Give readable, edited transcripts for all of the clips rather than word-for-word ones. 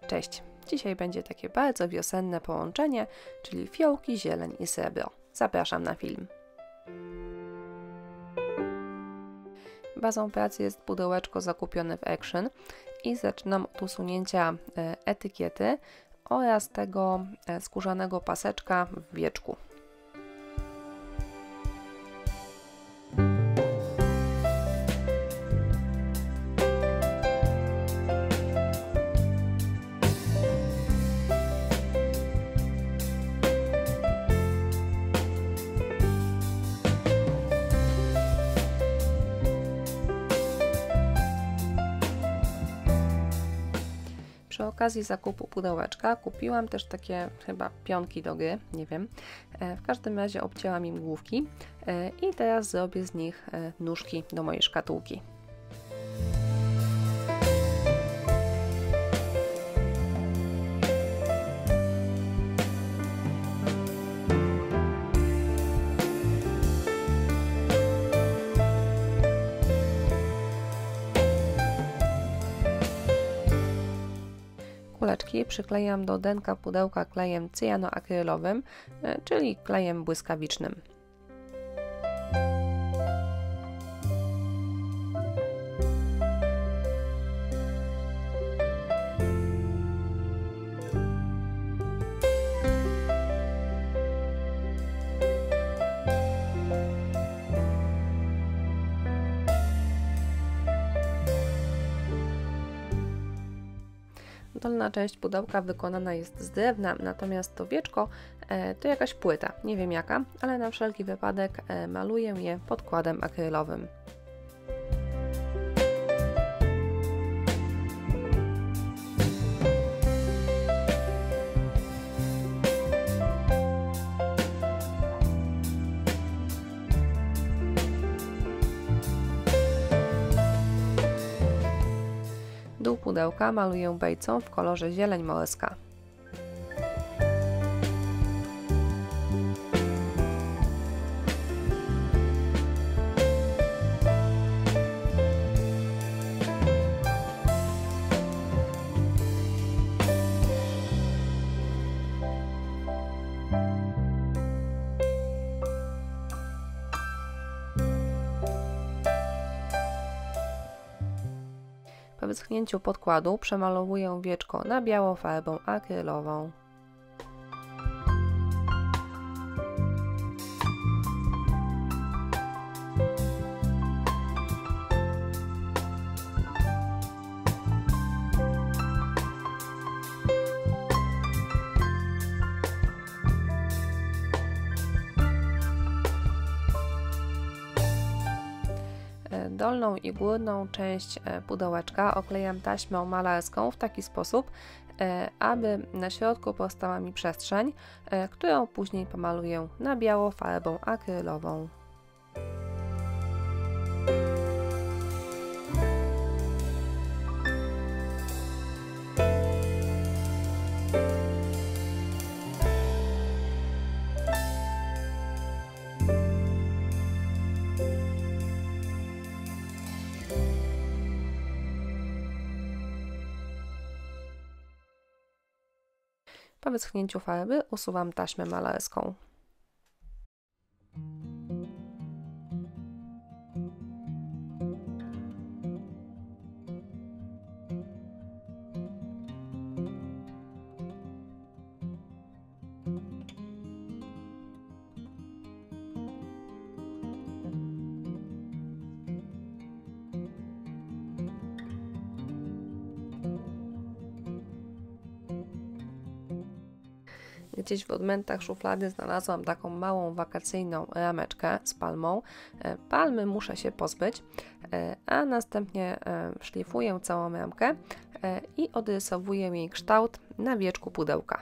Cześć! Dzisiaj będzie takie bardzo wiosenne połączenie, czyli fiołki, zieleń i srebro. Zapraszam na film. Bazą pracy jest pudełeczko zakupione w Action i zaczynam od usunięcia etykiety oraz tego skórzanego paseczka w wieczku. Przy okazji zakupu pudełeczka kupiłam też takie chyba pionki do gry, nie wiem. W każdym razie obcięłam im główki i teraz zrobię z nich nóżki do mojej szkatułki. Kuleczki przyklejam do denka pudełka klejem cyjanoakrylowym, czyli klejem błyskawicznym. Dolna część pudełka wykonana jest z drewna, natomiast to wieczko to jakaś płyta, nie wiem jaka, ale na wszelki wypadek maluję je podkładem akrylowym. Dół pudełka maluję bejcą w kolorze zieleń morska. Po wyschnięciu podkładu przemalowuję wieczko na biało farbą akrylową. Dolną i górną część pudełeczka oklejam taśmą malarską w taki sposób, aby na środku powstała mi przestrzeń, którą później pomaluję na biało farbą akrylową. Po wyschnięciu farby usuwam taśmę malarską. Gdzieś w odmętach szuflady znalazłam taką małą wakacyjną rameczkę z palmą. Palmy muszę się pozbyć, a następnie szlifuję całą ramkę i odrysowuję jej kształt na wieczku pudełka.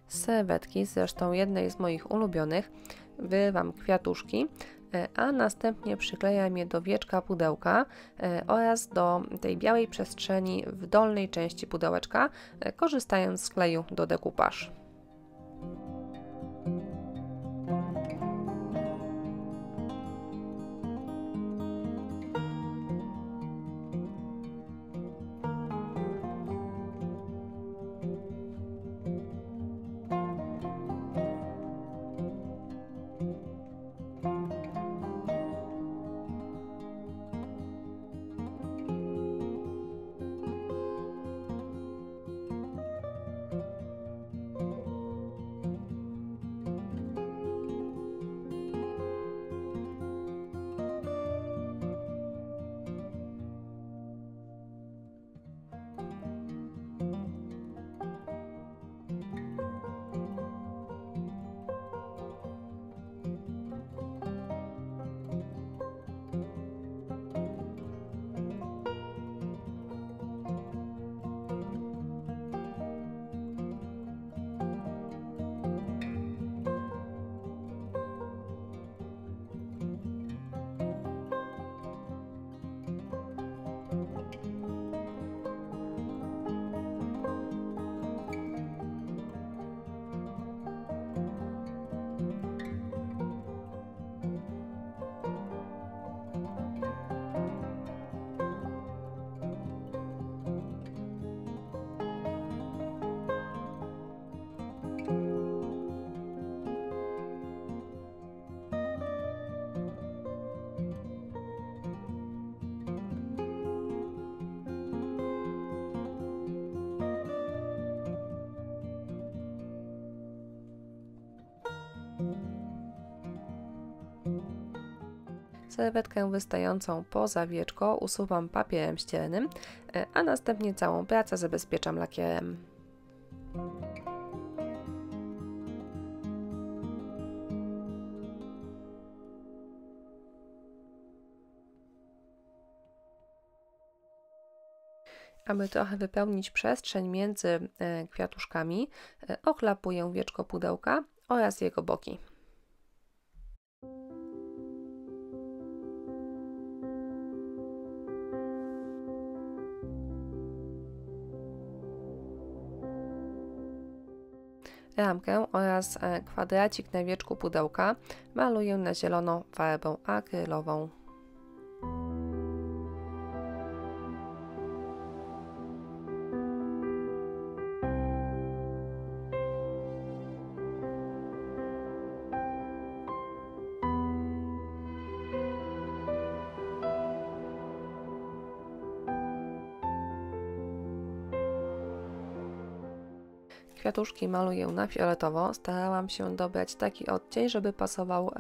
Z serwetki, zresztą jednej z moich ulubionych, wyrywam kwiatuszki a następnie przyklejam je do wieczka pudełka oraz do tej białej przestrzeni w dolnej części pudełeczka, korzystając z kleju do decoupage. Serwetkę wystającą poza wieczko usuwam papierem ścielnym, a następnie całą pracę zabezpieczam lakierem. Aby trochę wypełnić przestrzeń między kwiatuszkami, ochlapuję wieczko pudełka oraz jego boki. Ramkę oraz kwadracik na wieczku pudełka maluję na zielono farbą akrylową. Kwiatuszki maluję na fioletowo. Starałam się dobrać taki odcień, żeby pasował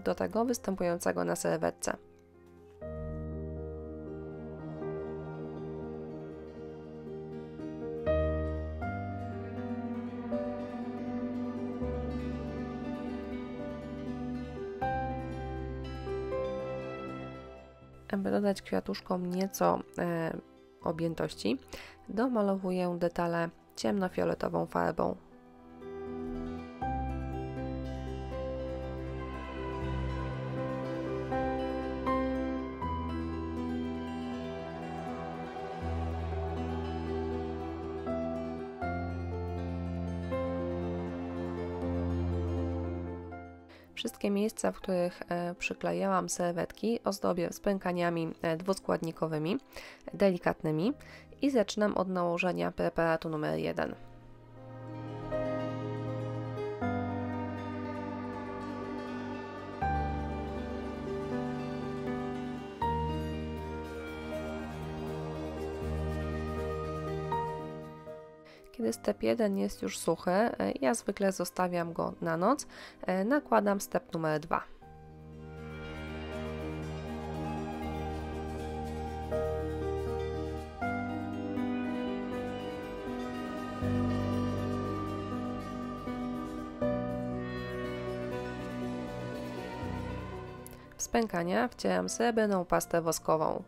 do tego występującego na serwetce. Aby dodać kwiatuszkom nieco objętości, domalowuję detale ciemnofioletową farbą. Wszystkie miejsca, w których przyklejałam serwetki, ozdobię spękaniami dwuskładnikowymi, delikatnymi i zaczynam od nałożenia preparatu numer 1. Kiedy step 1 jest już suchy, ja zwykle zostawiam go na noc, nakładam step numer 2. W spękania wcieram srebrną pastę woskową.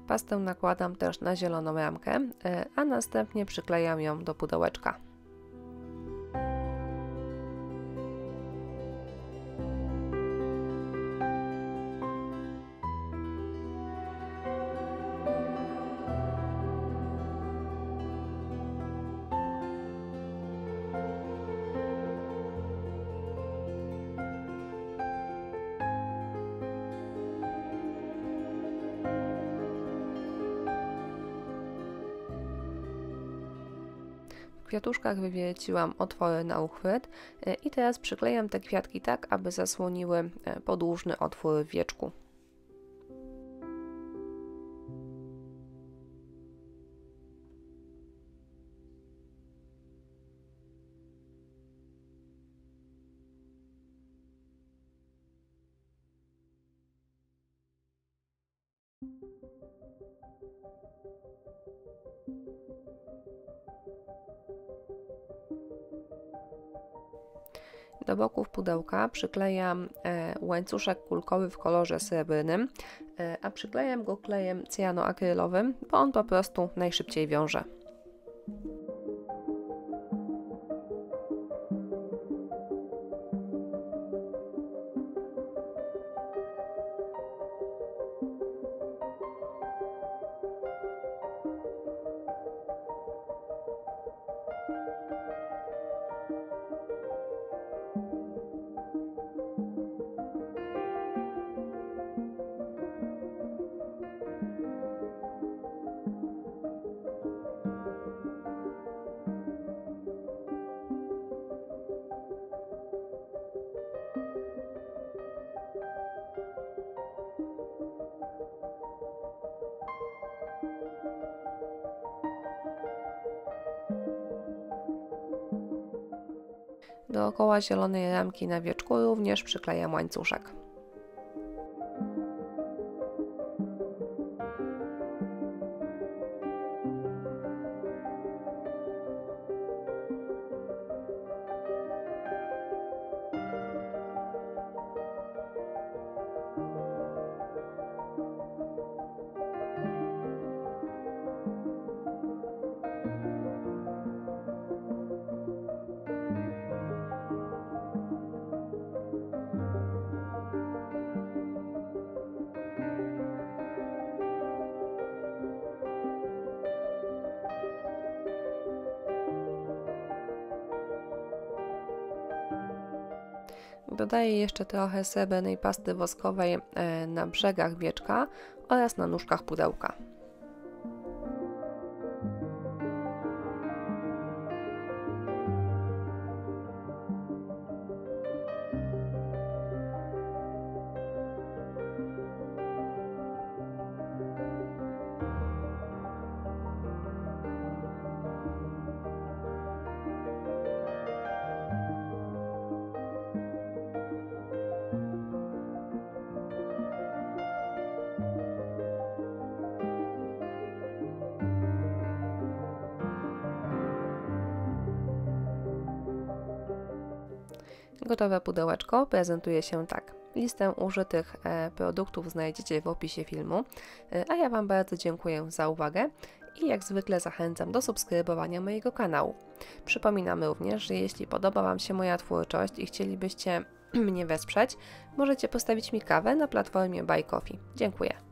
Pastę nakładam też na zieloną ramkę, a następnie przyklejam ją do pudełeczka. W kwiatuszkach wywieciłam otwory na uchwyt i teraz przyklejam te kwiatki tak, aby zasłoniły podłużny otwór w wieczku. Do boków pudełka przyklejam łańcuszek kulkowy w kolorze srebrnym, a przyklejam go klejem cyjanoakrylowym, bo on po prostu najszybciej wiąże. Dookoła zielonej ramki na wieczku również przyklejam łańcuszek. Dodaję jeszcze trochę srebrnej pasty woskowej na brzegach wieczka oraz na nóżkach pudełka. Gotowe pudełeczko prezentuje się tak. Listę użytych produktów znajdziecie w opisie filmu, a ja Wam bardzo dziękuję za uwagę i jak zwykle zachęcam do subskrybowania mojego kanału. Przypominam również, że jeśli podoba Wam się moja twórczość i chcielibyście mnie wesprzeć, możecie postawić mi kawę na platformie Buy Coffee. Dziękuję.